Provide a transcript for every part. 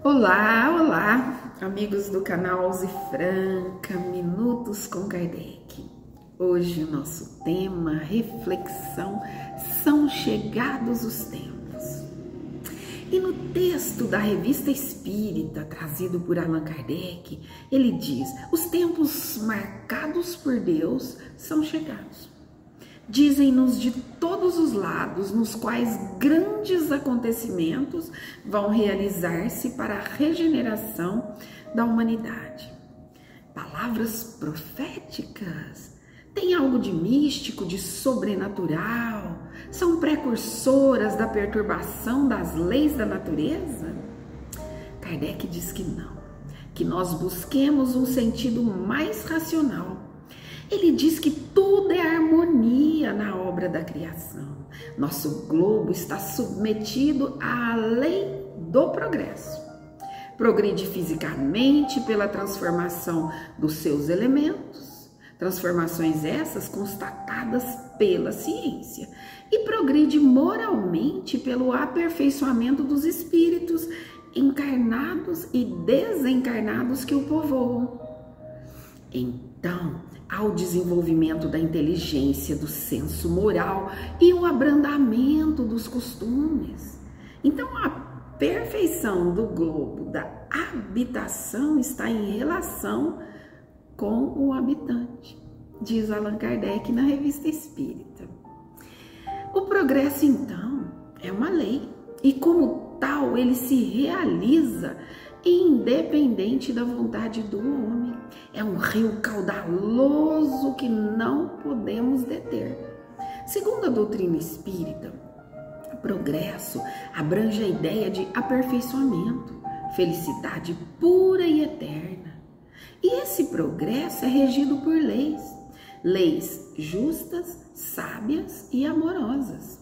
Olá, olá, amigos do canal Uzi Franca, Minutos com Kardec. Hoje o nosso tema, reflexão, são chegados os tempos. E no texto da Revista Espírita, trazido por Allan Kardec, ele diz: os tempos marcados por Deus são chegados. Dizem-nos de todos os lados, nos quais grandes acontecimentos vão realizar-se para a regeneração da humanidade. Palavras proféticas têm algo de místico, de sobrenatural, são precursoras da perturbação das leis da natureza? Kardec diz que não, que nós busquemos um sentido mais racional. Ele diz que tudo é harmonia na obra da criação. Nosso globo está submetido à lei do progresso. Progride fisicamente pela transformação dos seus elementos, transformações essas constatadas pela ciência, e progride moralmente pelo aperfeiçoamento dos espíritos encarnados e desencarnados que o povoam. Então, ao desenvolvimento da inteligência, do senso moral e o abrandamento dos costumes. Então, a perfeição do globo da habitação está em relação com o habitante, diz Allan Kardec na Revista Espírita. O progresso, então, é uma lei e, como tal, ele se realiza independente da vontade do homem. É um rio caudaloso que não podemos deter. Segundo a doutrina espírita, o progresso abrange a ideia de aperfeiçoamento, felicidade pura e eterna. E esse progresso é regido por leis justas, sábias e amorosas.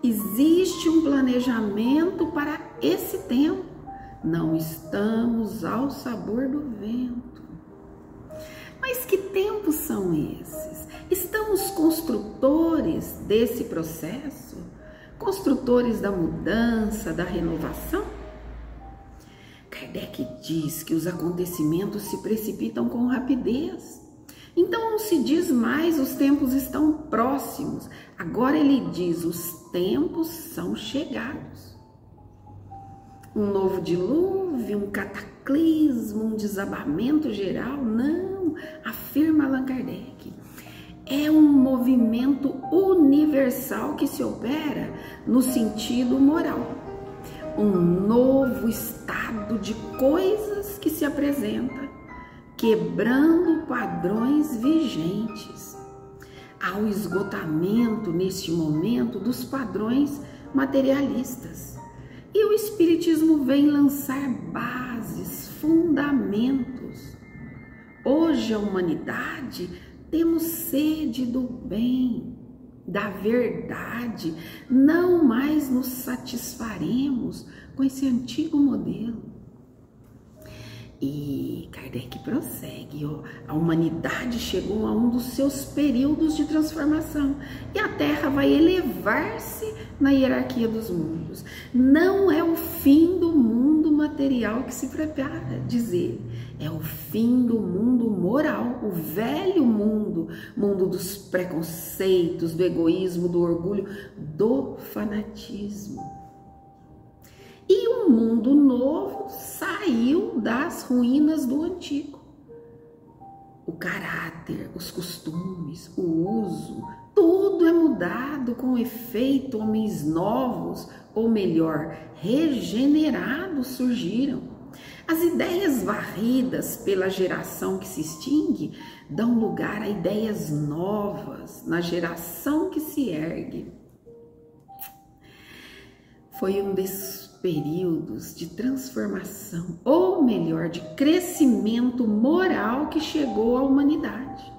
Existe um planejamento para esse tempo. Não estamos ao sabor do vento. Mas que tempos são esses? Estamos construtores desse processo? Construtores da mudança, da renovação? Kardec diz que os acontecimentos se precipitam com rapidez. Então não se diz mais os tempos estão próximos. Agora ele diz: os tempos são chegados. Um novo dilúvio, um cataclismo, um desabamento geral? Não, afirma Allan Kardec. É um movimento universal que se opera no sentido moral. Um novo estado de coisas que se apresenta, quebrando padrões vigentes. Há o esgotamento, neste momento, dos padrões materialistas. E o Espiritismo vem lançar bases, fundamentos. Hoje a humanidade temos sede do bem, da verdade. Não mais nos satisfaremos com esse antigo modelo. E Kardec prossegue, a humanidade chegou a um dos seus períodos de transformação e a Terra vai elevar-se na hierarquia dos mundos. Não é o fim do mundo material que se prepara, dizer, é o fim do mundo moral, o velho mundo, mundo dos preconceitos, do egoísmo, do orgulho, do fanatismo. E um mundo novo saiu das ruínas do antigo. O caráter, os costumes, o uso, tudo é mudado com efeito. Homens novos, ou melhor, regenerados surgiram. As ideias varridas pela geração que se extingue dão lugar a ideias novas na geração que se ergue. Foi um desses períodos de transformação, ou melhor, de crescimento moral que chegou à humanidade.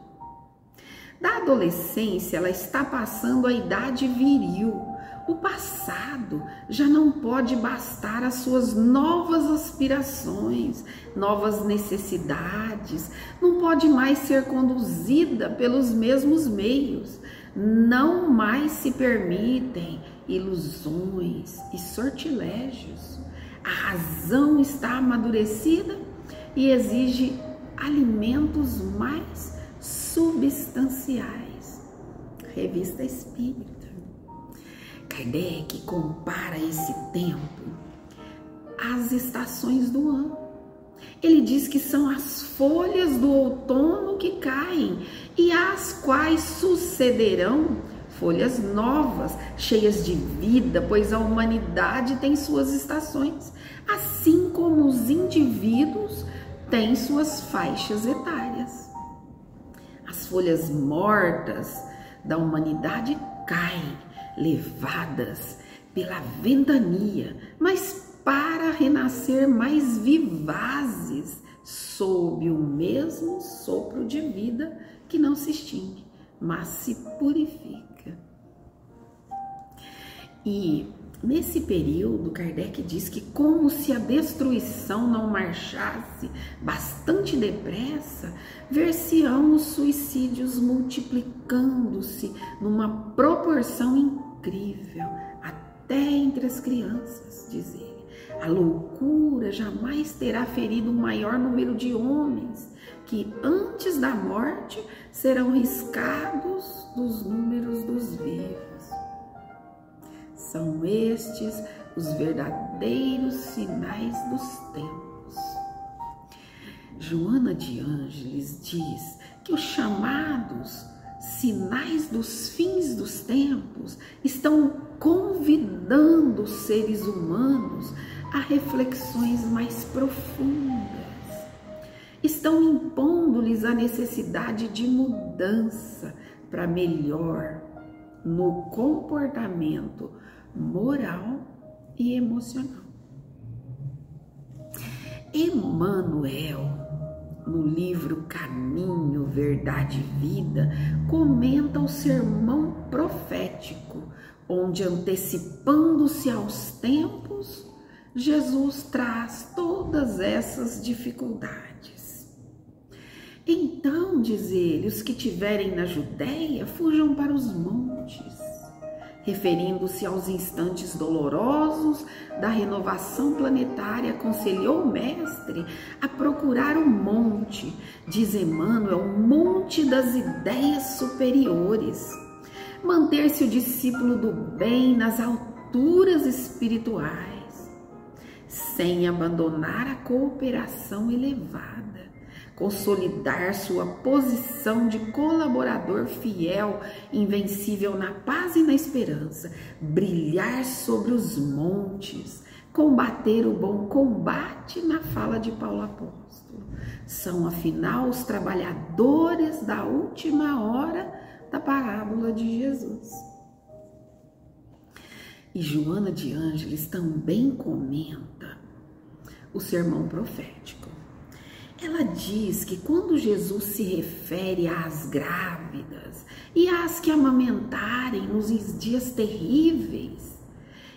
Da adolescência, ela está passando a idade viril. O passado já não pode bastar às suas novas aspirações, novas necessidades, não pode mais ser conduzida pelos mesmos meios, não mais se permitem ilusões e sortilégios. A razão está amadurecida e exige alimentos mais substanciais. Revista Espírita. Kardec compara esse tempo às estações do ano. Ele diz que são as folhas do outono que caem e às quais sucederão folhas novas, cheias de vida, pois a humanidade tem suas estações, assim como os indivíduos têm suas faixas etárias. As folhas mortas da humanidade caem, levadas pela ventania, mas para renascer mais vivazes sob o mesmo sopro de vida que não se extingue, mas se purifica. E nesse período, Kardec diz que como se a destruição não marchasse bastante depressa, ver-se-ão os suicídios multiplicando-se numa proporção incrível, até entre as crianças, diz ele. A loucura jamais terá ferido um maior número de homens, que antes da morte serão riscados dos números dos vivos. São estes os verdadeiros sinais dos tempos. Joana de Ângeles diz que os chamados sinais dos fins dos tempos estão convidando os seres humanos a reflexões mais profundas. Estão impondo-lhes a necessidade de mudança para melhor no comportamento moral e emocional. Emmanuel, no livro Caminho, Verdade e Vida, comenta o sermão profético, onde, antecipando-se aos tempos, Jesus traz todas essas dificuldades. Então, diz ele, os que tiverem na Judéia fujam para os montes, referindo-se aos instantes dolorosos da renovação planetária, aconselhou o mestre a procurar um monte, diz Emmanuel, um monte das ideias superiores, manter-se o discípulo do bem nas alturas espirituais, sem abandonar a cooperação elevada, consolidar sua posição de colaborador fiel, invencível na paz e na esperança, brilhar sobre os montes, combater o bom combate, na fala de Paulo Apóstolo. São, afinal, os trabalhadores da última hora da parábola de Jesus. E Joana de Ângeles também comenta o sermão profético. Ela diz que quando Jesus se refere às grávidas e às que amamentarem nos dias terríveis,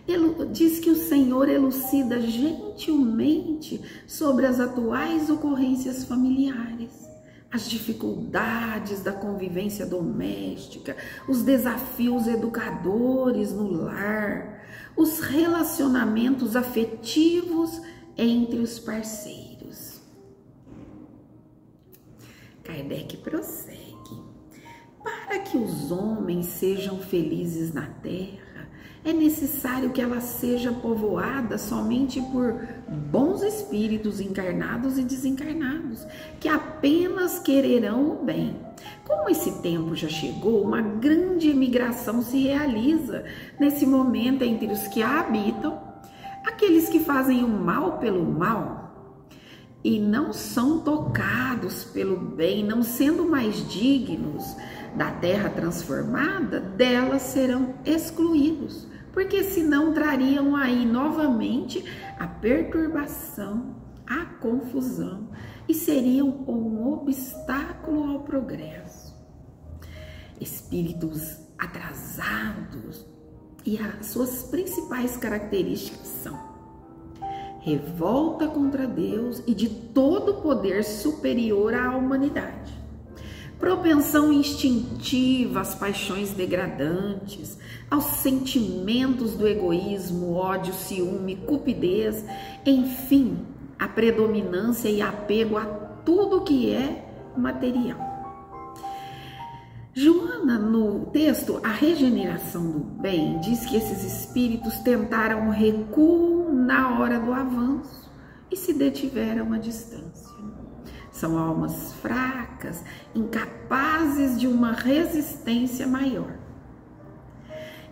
ele diz que o Senhor elucida gentilmente sobre as atuais ocorrências familiares, as dificuldades da convivência doméstica, os desafios educadores no lar, os relacionamentos afetivos entre os parceiros. Kardec prossegue. Para que os homens sejam felizes na terra, é necessário que ela seja povoada somente por bons espíritos encarnados e desencarnados, que apenas quererão o bem. Como esse tempo já chegou, uma grande emigração se realiza nesse momento entre os que a habitam, aqueles que fazem o mal pelo mal e não são tocados pelo bem, não sendo mais dignos da terra transformada, delas serão excluídos, porque senão trariam aí novamente a perturbação, a confusão e seriam um obstáculo ao progresso. Espíritos atrasados, e as suas principais características são revolta contra Deus e de todo poder superior à humanidade, propensão instintiva às paixões degradantes, aos sentimentos do egoísmo, ódio, ciúme, cupidez, enfim, a predominância e apego a tudo que é material. Joana, no texto A Regeneração do Bem, diz que esses espíritos tentaram um recuo na hora do avanço e se detiveram à distância. São almas fracas, incapazes de uma resistência maior.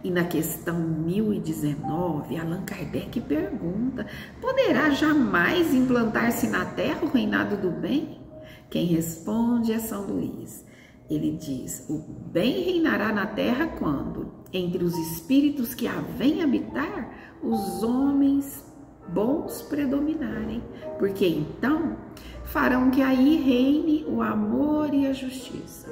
E na questão 1019, Allan Kardec pergunta: poderá jamais implantar-se na Terra o reinado do bem? Quem responde é São Luís. Ele diz: o bem reinará na Terra quando, entre os espíritos que a vêm habitar, os homens bons predominarem, porque então farão que aí reine o amor e a justiça.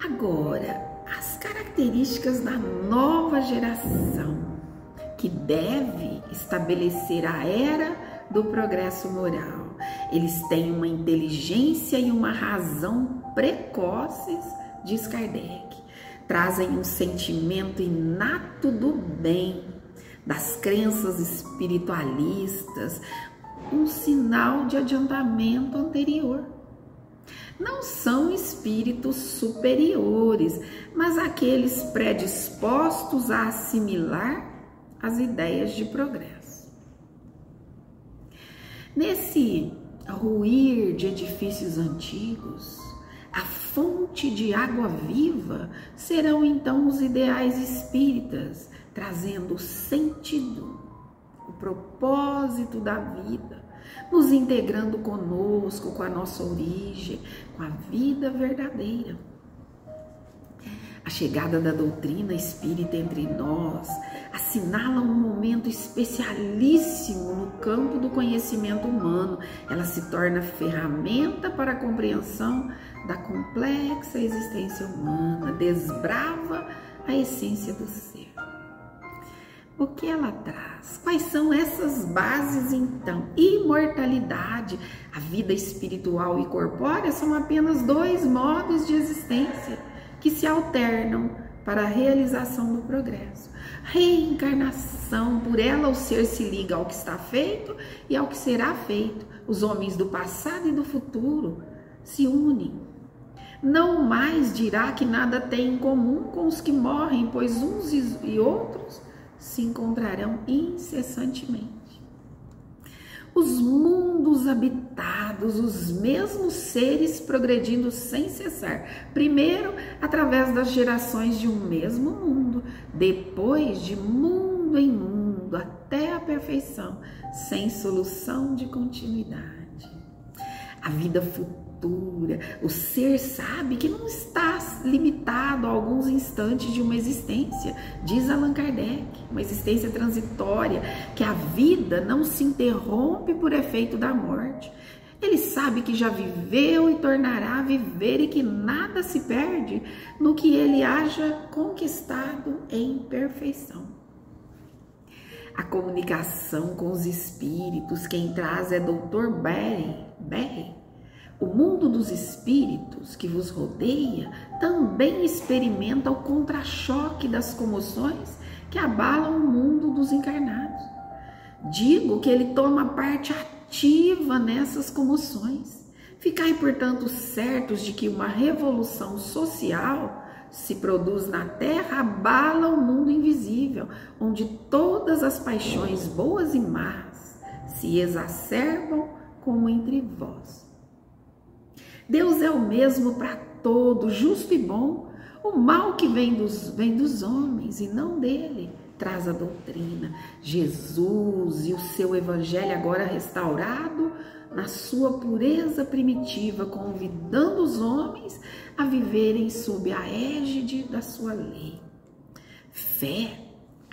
Agora, as características da nova geração que deve estabelecer a era do progresso moral. Eles têm uma inteligência e uma razão precoces, diz Kardec. Trazem um sentimento inato do bem, das crenças espiritualistas, um sinal de adiantamento anterior. Não são espíritos superiores, mas aqueles predispostos a assimilar as ideias de progresso. Nesse ruir de edifícios antigos, a fonte de água viva serão então os ideais espíritas, trazendo o sentido, o propósito da vida, nos integrando conosco, com a nossa origem, com a vida verdadeira. A chegada da doutrina espírita entre nós assinala um momento especialíssimo no campo do conhecimento humano. Ela se torna ferramenta para a compreensão da complexa existência humana, desbrava a essência do ser. O que ela traz? Quais são essas bases então? Imortalidade, a vida espiritual e corpórea são apenas dois modos de existência que se alternam para a realização do progresso. Reencarnação, por ela o ser se liga ao que está feito e ao que será feito. Os homens do passado e do futuro se unem. Não mais dirá que nada tem em comum com os que morrem, pois uns e outros se encontrarão incessantemente. Os mundos habitados, os mesmos seres progredindo sem cessar. Primeiro, através das gerações de um mesmo mundo, depois de mundo em mundo, até a perfeição, sem solução de continuidade. A vida futura, o ser sabe que não está limitado a alguns instantes de uma existência, diz Allan Kardec, uma existência transitória, que a vida não se interrompe por efeito da morte. Ele sabe que já viveu e tornará a viver e que nada se perde no que ele haja conquistado em perfeição. A comunicação com os espíritos, quem traz é Dr. Berry. O mundo dos espíritos que vos rodeia também experimenta o contra-choque das comoções que abalam o mundo dos encarnados. Digo que ele toma parte ativa nessas comoções. Ficai, portanto, certos de que uma revolução social se produz na Terra, abala o mundo invisível, onde todas as paixões boas e más se exacerbam como entre vós. Deus é o mesmo para todo, justo e bom. O mal que vem dos homens e não dele, traz a doutrina. Jesus e o seu evangelho agora restaurado na sua pureza primitiva, convidando os homens a viverem sob a égide da sua lei. Fé.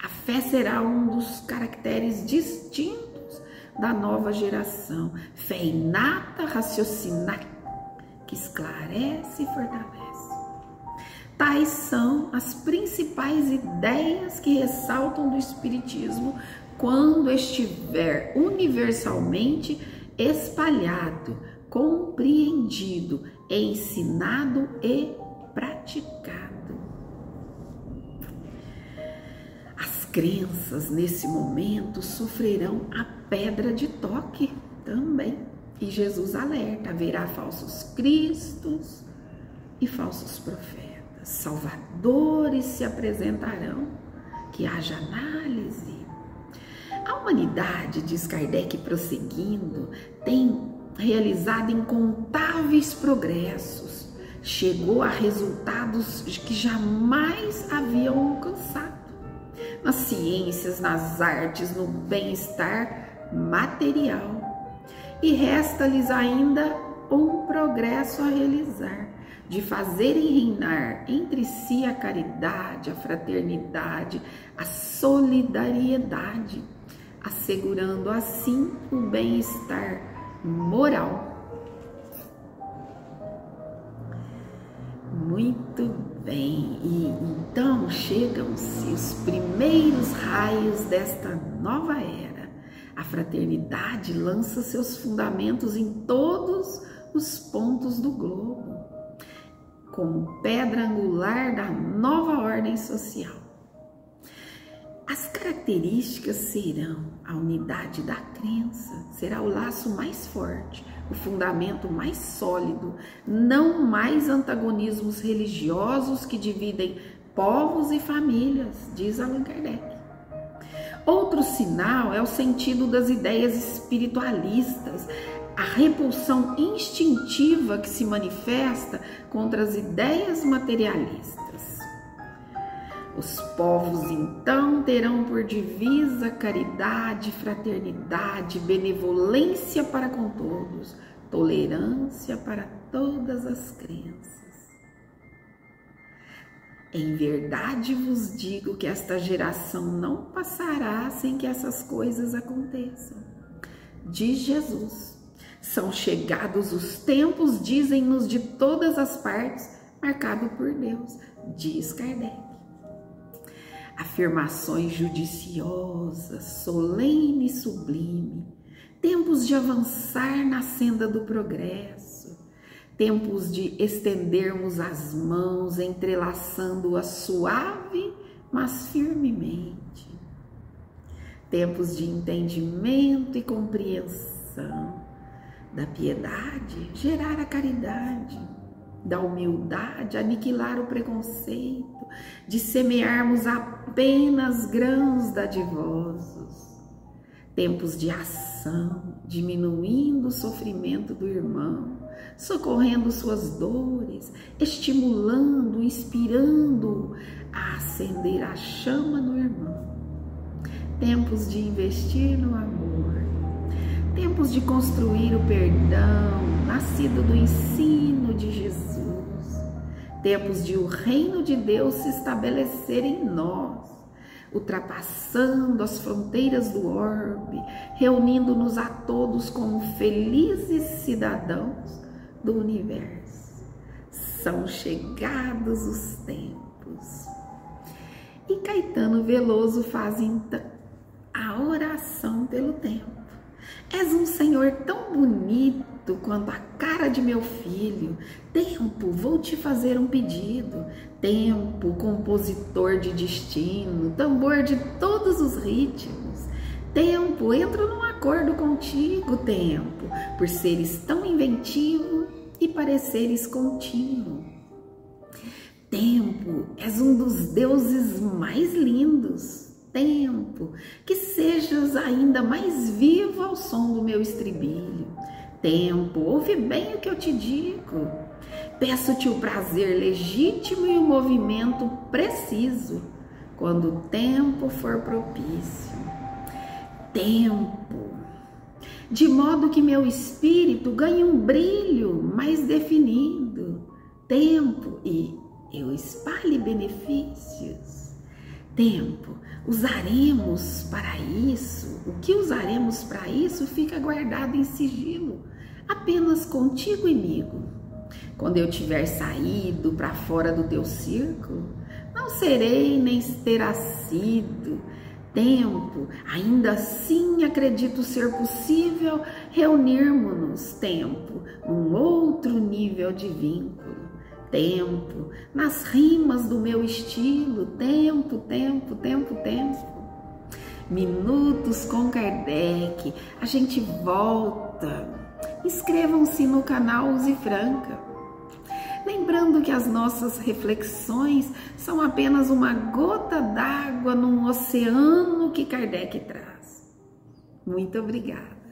A fé será um dos caracteres distintos da nova geração. Fé inata, raciocinada, que esclarece e fortalece. Tais são as principais ideias que ressaltam do Espiritismo quando estiver universalmente espalhado, compreendido ensinado e praticado. As crenças nesse momento sofrerão a pedra de toque também. E Jesus alerta: haverá falsos cristos e falsos profetas, salvadores se apresentarão, que haja análise. A humanidade, diz Kardec prosseguindo, tem realizado incontáveis progressos, chegou a resultados que jamais haviam alcançado, nas ciências, nas artes, no bem-estar material. E resta-lhes ainda um progresso a realizar, de fazerem reinar entre si a caridade, a fraternidade, a solidariedade, assegurando assim o bem-estar moral. Muito bem, e então chegam-se os primeiros raios desta nova era. A fraternidade lança seus fundamentos em todos os pontos do globo, como pedra angular da nova ordem social. As características serão a unidade da crença, será o laço mais forte, o fundamento mais sólido, não mais antagonismos religiosos que dividem povos e famílias, diz Allan Kardec. Outro sinal é o sentido das ideias espiritualistas, a repulsão instintiva que se manifesta contra as ideias materialistas. Os povos então terão por divisa caridade, fraternidade, benevolência para com todos, tolerância para todas as crenças. Em verdade vos digo que esta geração não passará sem que essas coisas aconteçam. Diz Jesus. São chegados os tempos, dizem-nos de todas as partes, marcado por Deus, diz Kardec. Afirmações judiciosas, solene e sublime, tempos de avançar na senda do progresso, tempos de estendermos as mãos, entrelaçando-as suave, mas firmemente, tempos de entendimento e compreensão, da piedade, gerar a caridade, da humildade, aniquilar o preconceito, de semearmos apenas grãos dadivosos, tempos de ação, diminuindo o sofrimento do irmão, socorrendo suas dores, estimulando, inspirando a acender a chama no irmão, tempos de investir no amor, tempos de construir o perdão, nascido do ensino de Jesus, tempos de o reino de Deus se estabelecer em nós, ultrapassando as fronteiras do orbe, reunindo-nos a todos como felizes cidadãos do universo. São chegados os tempos. E Caetano Veloso faz então a oração pelo tempo. És um Senhor tão bonito quanto a cara de meu filho. Tempo, vou te fazer um pedido. Tempo, compositor de destino, tambor de todos os ritmos. Tempo, entro num acordo contigo, tempo, por seres tão inventivo e pareceres contínuo. Tempo, és um dos deuses mais lindos. Tempo, que sejas ainda mais vivo ao som do meu estribilho. Tempo, ouve bem o que eu te digo. Peço-te o prazer legítimo e o movimento preciso, quando o tempo for propício. Tempo, de modo que meu espírito ganhe um brilho mais definido. Tempo, e eu espalhe benefícios. Tempo, usaremos para isso, o que usaremos para isso fica guardado em sigilo, apenas contigo imigo. Quando eu tiver saído para fora do teu círculo, não serei nem terá sido Tempo, ainda assim acredito ser possível reunirmos-nos. Tempo, num outro nível de vínculo. Tempo, nas rimas do meu estilo. Tempo, tempo, tempo, tempo. Minutos com Kardec. A gente volta. Inscrevam-se no canal Use Franca. Lembrando que as nossas reflexões são apenas uma gota d'água num oceano que Kardec traz. Muito obrigada.